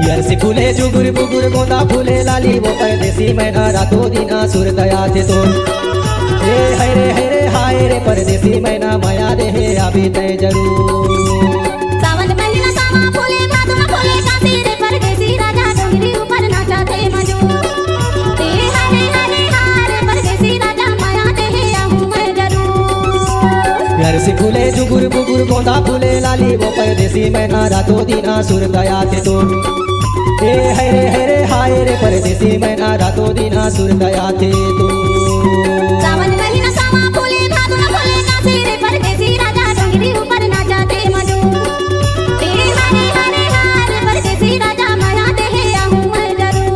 यरसी फूले जुगुर बुगुर गोंदा फूले लाली वो परदेसी मैना रातों दिना सुर दया थे तो हे रे हाय रे परदेसी मैना माया दे है अभी तय जरूर। सावन महीना सामा फूले भादुआ फूले काशी रे परदेसी राजा डोंगरी ऊपर नाचा थे मजूर। हे हाय रे परदेसी राजा माया दे है आहूं मैं जरूर। यरसी फूले जुगुर बुगुर गोंदा फूले लाली वो परदेसी मैना रातों दिना सुर दया थे तो हे रे हाय रे परदेसी मैना रातों दिना सुर दया थे तो। सावन महीना सामा फूले भादुआ फूले काशी रे परदेसी राजा डोंगरी ऊपर नाचा थे मजूर। हे हाय रे परदेसी राजा माया दे है आहूं मैं जरूर।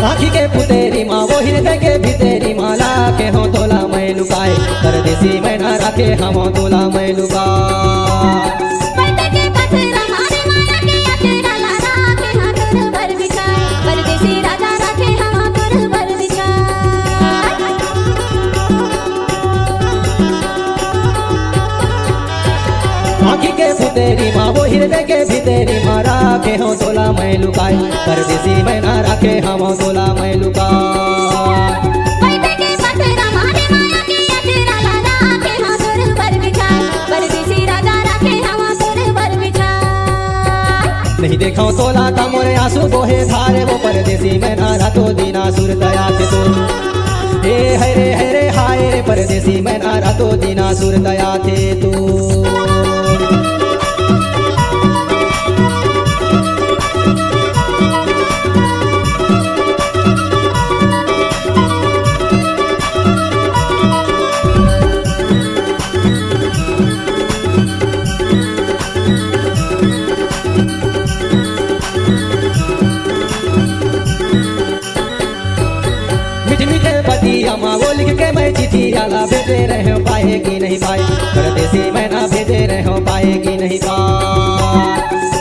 आँखी के पुतेरी माँ वो हृदय के भीतेरी माला के हो तोला मैं लुकाए परदेसी मैना रखे हम तोला मैं लुकाए। पर्दे के पत्थर हमारे माया के अकेला लारा के हाथ भर बिछाए परदेसी राजा रखे हम हाथ भर बिछाए। आँखी के पुतेरी माँ वो हृदय के भीतेरी माँ रखे हो तोला मैं लुकाए परदेसी मैना रखे हम तोला मैं लुकाए। पर्दे के पत्थर हमारे माया के अकेला लारा के हाथ भर बिछाए परदेसी राजा रखे हम हाथ भर बिछाए। नहीं देखो तोला का मोरे आंसू बोहे धारे वो परदेसी मैना रातों दिना सुर दया थे तो हे रे हाय रे परदेसी मैना रातों दिना सुर दया थे तो। माँ वो लिख के मैं चिट्ठी आला भेजे रहे हो पाए कि नहीं पाए परदेसी मैना भेजे रहे हो पाए कि नहीं पाए।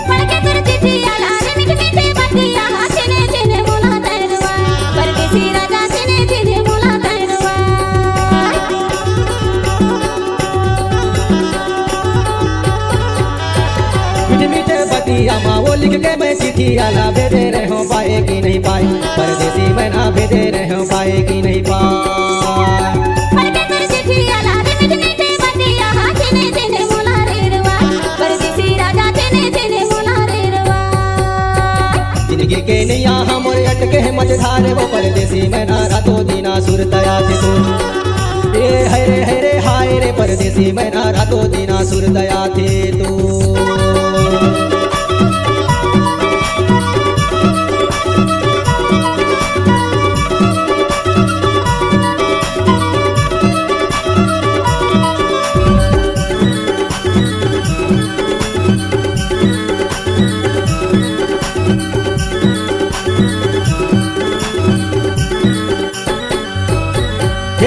पढ़ के तुर चिट्ठी आला रे मीठे मीठे बतिया चने चने बोला तैरवा परदेसी राजा चने चने बोला तैरवा। मीठे मीठे बतिया माँ वो लिख के मैं चिट्ठी आला भेजे रहे हो पाए कि नहीं पाए परदेसी मैना भेजे रहे हो पाए कि नहीं पाए। पढ़ के तुर चिट्ठी आला रे मीठे मीठे बतिया चने चने बोला रेरवा परदेसी राजा चने चने बोला रेरवा। जिंदगी के नैया हमरे अटके है मझधारे वो परदेसी मैना रातों दिना सुर दया थे तो हे रे हाय रे परदेसी मैना रातों दिना सुर दया थे तो।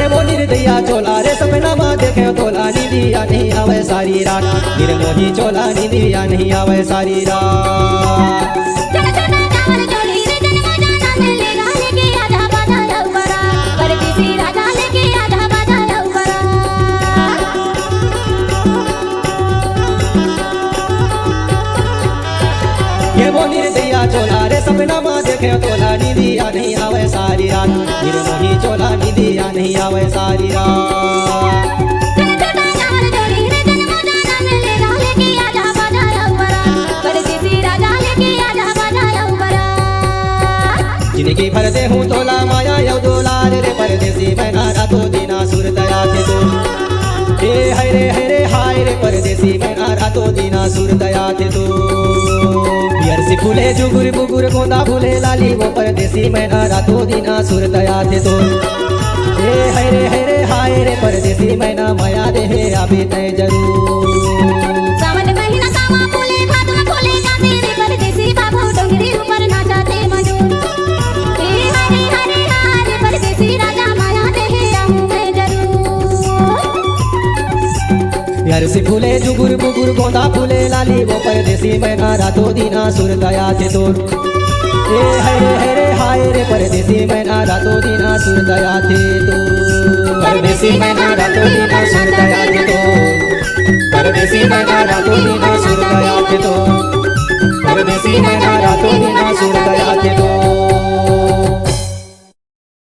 वो निर्दया चोला रे सपना माँ देखे तोला निदिया नहीं आवे सारी रात निर्मोही चोला निदिया नहीं आवे सारी रात। चल चला जावर जोड़ी रे जन्म जाना ले गाने के आधा बाधा लौकरा परदेसी राजा लेके आधा बाधा लौकरा। ये वो निर्दया चोला रे सपना माँ देखे तोला निदिया नहीं आवे सारी रात निर्मोही चोला निदिया नहीं आवे सारी रात। चल चला जावर जोड़ी रे जन्म जाना ले गाने के आधा बाधा लौकरा परदेसी राजा लेके आधा बाधा लौकरा। जिंदगी भर दे हूँ तोला माया यौ दोलार रे परदेसी मैना रातों दिना सुर दया थे तो हे रे हाय रे परदेसी मैना रातों दिना सुर दया थे तो। यरसी फूले जुगुर बुगुर गोंदा फूले लाली वो परदेसी मैना रातों दिना सुर दया थे तो हे रे हाय रे परदेसी मैना माया दे है अभी तय जरूर। सावन महीना सामा फूले भादुआ फूले नरसी फुले जुगुर बुगुर गोंदा फुले लाली वो परदेसी मैना रातों दिना सुरतया थे तोर ए हाय रे हाय रे परदेसी मैना रातों दिना सुरतया थे तोर परदेसी मैना रातों दिना सुरतया थे तोर परदेसी मैना रातों दिना सुरतया थे तोर परदेसी मैना